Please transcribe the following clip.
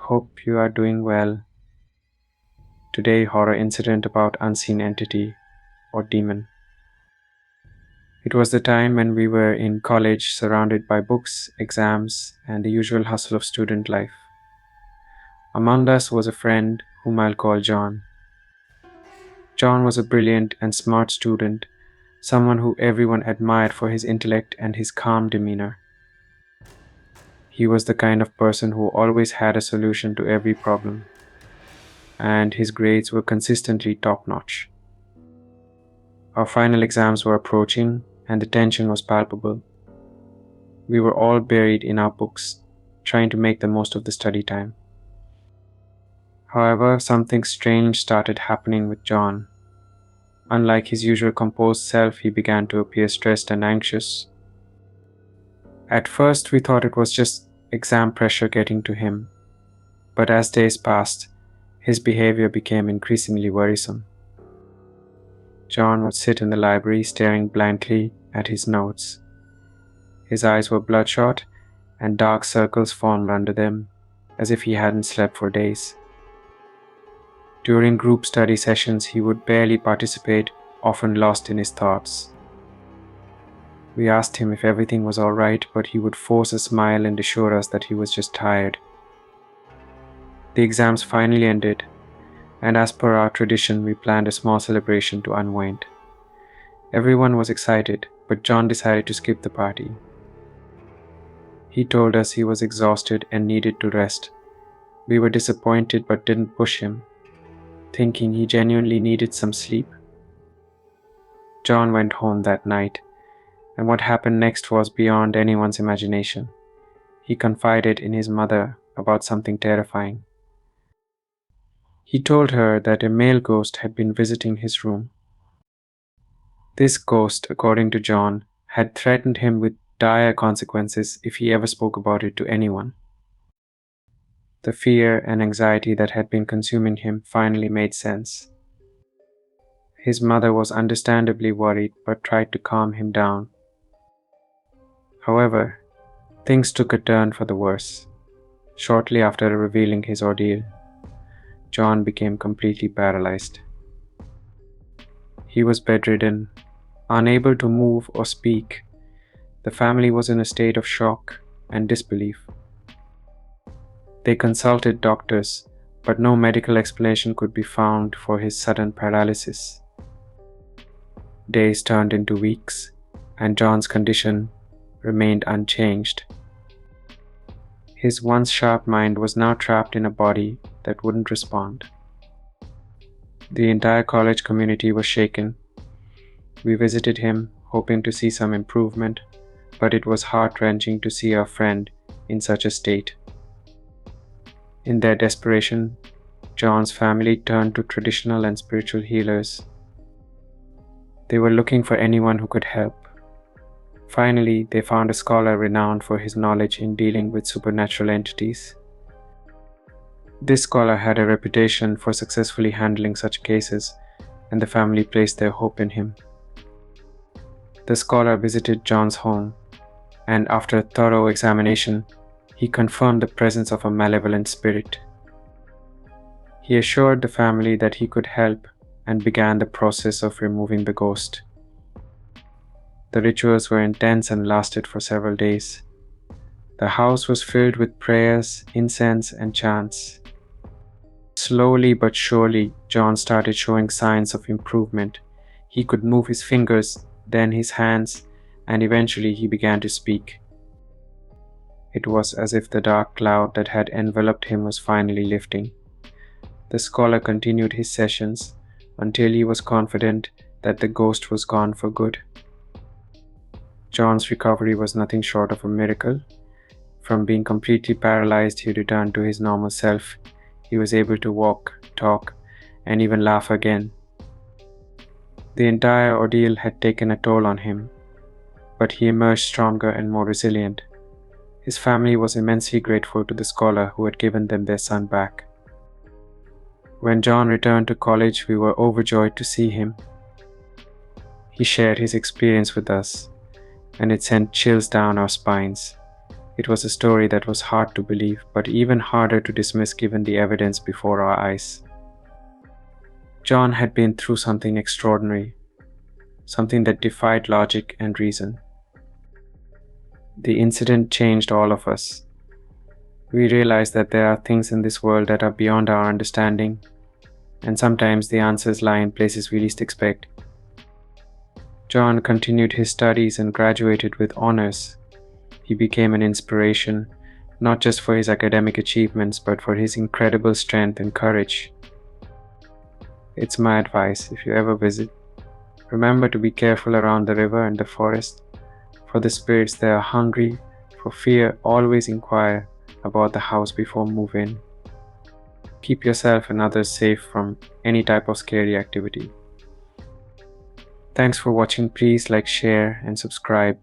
Hope you are doing well. Today, horror incident about unseen entity or demon. It was the time when we were in college, surrounded by books, exams, and the usual hustle of student life. Among us was a friend whom I'll call John. John was a brilliant and smart student, someone who everyone admired for his intellect and his calm demeanor. He was the kind of person who always had a solution to every problem, and his grades were consistently top-notch. Our final exams were approaching, and the tension was palpable. We were all buried in our books, trying to make the most of the study time. However, something strange started happening with John. Unlike his usual composed self, he began to appear stressed and anxious. At first, we thought it was just exam pressure getting to him, but as days passed, his behavior became increasingly worrisome. John would sit in the library staring blankly at his notes. His eyes were bloodshot, and dark circles formed under them, as if he hadn't slept for days. During group study sessions, he would barely participate, often lost in his thoughts. We asked him if everything was all right, but he would force a smile and assure us that he was just tired. The exams finally ended, and as per our tradition, we planned a small celebration to unwind. Everyone was excited, but John decided to skip the party. He told us he was exhausted and needed to rest. We were disappointed but didn't push him, thinking he genuinely needed some sleep. John went home that night, and what happened next was beyond anyone's imagination. He confided in his mother about something terrifying. He told her that a male ghost had been visiting his room. This ghost, according to John, had threatened him with dire consequences if he ever spoke about it to anyone. The fear and anxiety that had been consuming him finally made sense. His mother was understandably worried but tried to calm him down. However, things took a turn for the worse. Shortly after revealing his ordeal, John became completely paralyzed. He was bedridden, unable to move or speak. The family was in a state of shock and disbelief. They consulted doctors, but no medical explanation could be found for his sudden paralysis. Days turned into weeks, and John's condition remained unchanged. His once sharp mind was now trapped in a body that wouldn't respond. The entire college community was shaken. We visited him, hoping to see some improvement, but it was heart-wrenching to see our friend in such a state. In their desperation, John's family turned to traditional and spiritual healers. They were looking for anyone who could help. Finally, they found a scholar renowned for his knowledge in dealing with supernatural entities. This scholar had a reputation for successfully handling such cases, and the family placed their hope in him. The scholar visited John's home, and after a thorough examination, he confirmed the presence of a malevolent spirit. He assured the family that he could help and began the process of removing the ghost. The rituals were intense and lasted for several days. The house was filled with prayers, incense, and chants. Slowly but surely, John started showing signs of improvement. He could move his fingers, then his hands, and eventually he began to speak. It was as if the dark cloud that had enveloped him was finally lifting. The scholar continued his sessions until he was confident that the ghost was gone for good. John's recovery was nothing short of a miracle. From being completely paralyzed, he returned to his normal self. He was able to walk, talk, and even laugh again. The entire ordeal had taken a toll on him, but he emerged stronger and more resilient. His family was immensely grateful to the scholar who had given them their son back. When John returned to college, we were overjoyed to see him. He shared his experience with us, and it sent chills down our spines. It was a story that was hard to believe, but even harder to dismiss given the evidence before our eyes. John had been through something extraordinary, something that defied logic and reason. The incident changed all of us. We realized that there are things in this world that are beyond our understanding, and sometimes the answers lie in places we least expect. John continued his studies and graduated with honors. He became an inspiration, not just for his academic achievements, but for his incredible strength and courage. It's my advice, if you ever visit, remember to be careful around the river and the forest. For the spirits that are hungry for fear, always inquire about the house before move in. Keep yourself and others safe from any type of scary activity. Thanks for watching. Please like, share, and subscribe.